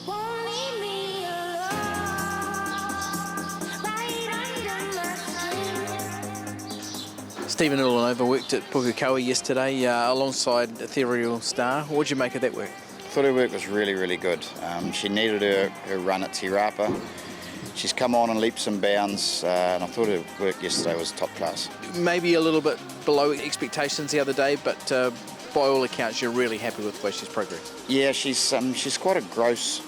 Won't leave me alone, right under my skin. Stephen Ilanova worked at Pukekohe yesterday alongside Ethereal Star. What did you make of that work? I thought her work was really, really good. She needed her run at Te Rapa. She's come on in leaps and bounds, and I thought her work yesterday was top class. Maybe a little bit below expectations the other day, but by all accounts, you're really happy with the way she's progressed. Yeah, she's quite a gross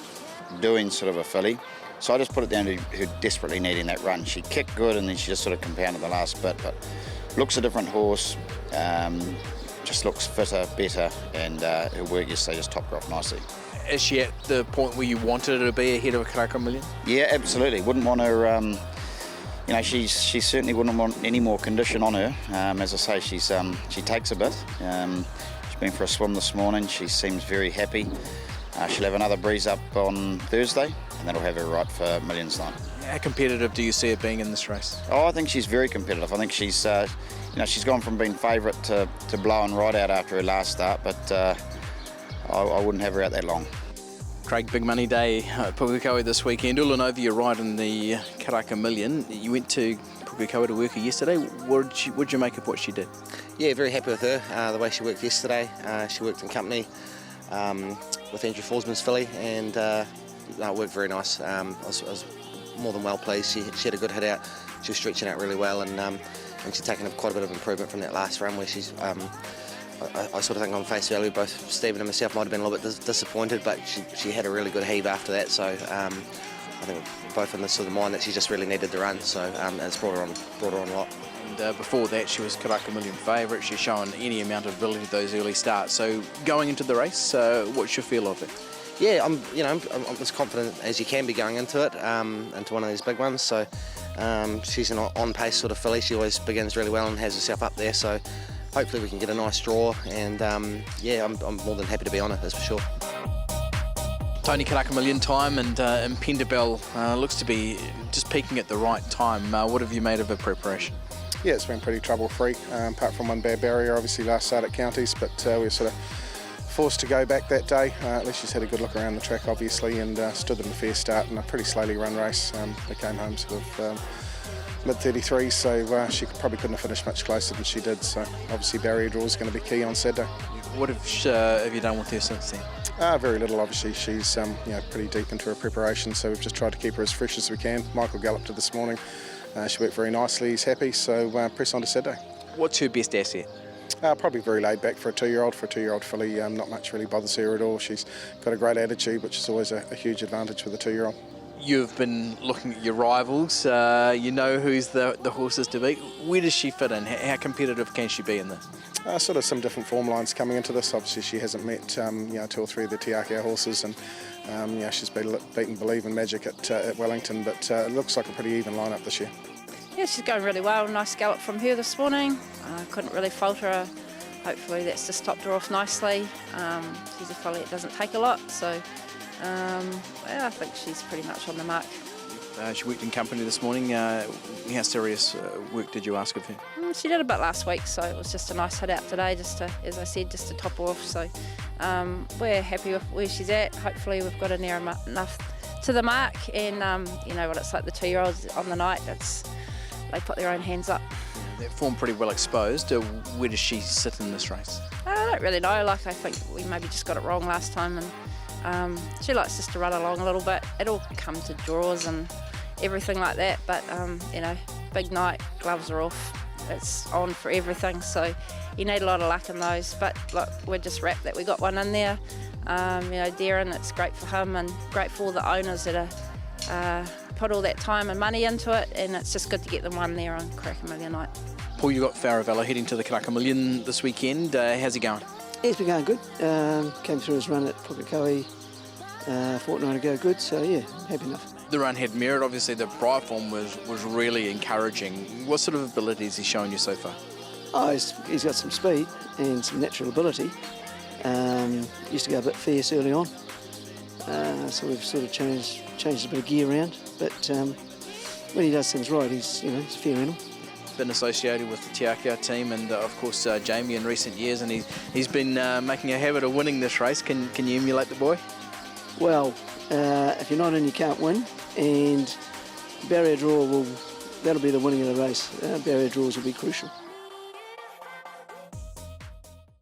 doing sort of a filly. So I just put it down to her desperately needing that run. She kicked good and then she just sort of compounded the last bit, but looks a different horse, just looks fitter, better, and her work yesterday just topped her off nicely. Is she at the point where you wanted her to be ahead of a Karaka Million? Yeah, absolutely. Wouldn't want her, she certainly wouldn't want any more condition on her. As I say, she takes a bit. She's been for a swim this morning. She seems very happy. She'll have another breeze up on Thursday, and that'll have her right for Million's time. How competitive do you see her being in this race? Oh, I think she's very competitive. I think she's gone from being favourite to blowing right out after her last start, but I wouldn't have her out that long. Craig, big money day at Pukekohe this weekend. Ilanova, you're right in the Karaka Million. You went to Pukekohe to work her yesterday. What did you make of what she did? Yeah, very happy with her, the way she worked yesterday. She worked in company with Andrew Forsman's filly, and it worked very nice. I was more than well pleased. She had a good hit out. She was stretching out really well, and she's taken quite a bit of improvement from that last run where she's... I sort of think on face value, both Stephen and myself might have been a little bit disappointed, but she had a really good heave after that. So I think both in the sort of mind that she just really needed the run. So it's brought her on a lot. And before that, she was Karaka Million favourite. She's shown any amount of ability at those early starts. So going into the race, what's your feel of it? Yeah, I'm as confident as you can be going into it, into one of these big ones. So she's an on-pace sort of filly. She always begins really well and has herself up there. So hopefully we can get a nice draw, and I'm more than happy to be on it, that's for sure. Tony, Karaka Million time, and Pendabell looks to be just peaking at the right time. What have you made of her preparation? Yeah, it's been pretty trouble-free, apart from one bad barrier, obviously last start at Counties, but we were sort of forced to go back that day. At least she's had a good look around the track, obviously, and stood in a fair start in a pretty slowly run race. They came home sort of mid-33s, so she probably couldn't have finished much closer than she did. So obviously barrier draw is going to be key on Saturday. What have you done with her since then? Very little, obviously. She's pretty deep into her preparation, so we've just tried to keep her as fresh as we can. Michael galloped her this morning. She worked very nicely. He's happy, so press on to Saturday. What's her best asset? Probably very laid back for a two-year-old. For a two-year-old filly, not much really bothers her at all. She's got a great attitude, which is always a huge advantage with a two-year-old. You've been looking at your rivals. You know who's the horses to beat. Where does she fit in? How competitive can she be in this? Sort of some different form lines coming into this. Obviously, she hasn't met two or three of the Te Akea horses, and she's beaten Believe and Magic at Wellington. But it looks like a pretty even lineup this year. Yeah, she's going really well. Nice gallop from her this morning. Couldn't really falter her. Hopefully that's just topped her off nicely. She's a filly that doesn't take a lot, so I think she's pretty much on the mark. She worked in company this morning. How serious work did you ask of her? She did a bit last week, so it was just a nice hit out today, just to, as I said, just to top her off. So we're happy with where she's at. Hopefully we've got her near enough to the mark, and you know what it's like, the two-year-olds on the night, they put their own hands up. That form pretty well exposed. Where does she sit in this race? I don't really know. I think we maybe just got it wrong last time, and she likes just to run along a little bit. It'll come to draws and everything like that, but big night, gloves are off. It's on for everything, so you need a lot of luck in those. But look, we're just wrapped that we got one in there. Darren, it's great for him and great for all the owners that are put all that time and money into it, and it's just good to get them one there on Karaka Million night. Paul, you got Faravello heading to the Karaka Million this weekend. How's he going? He's been going good. Came through his run at Pukekohe a fortnight ago good, so yeah, happy enough. The run had merit. Obviously the prior form was really encouraging. What sort of abilities has he shown you so far? He's got some speed and some natural ability. Used to go a bit fierce early on, so we've sort of changed a bit of gear around, but when he does things right, he's a fair animal. Been associated with the Te Akea team and of course Jamie in recent years, and he's been making a habit of winning this race. Can you emulate the boy? Well, If you're not in, you can't win, and barrier draw that'll be the winning of the race. Barrier draws will be crucial.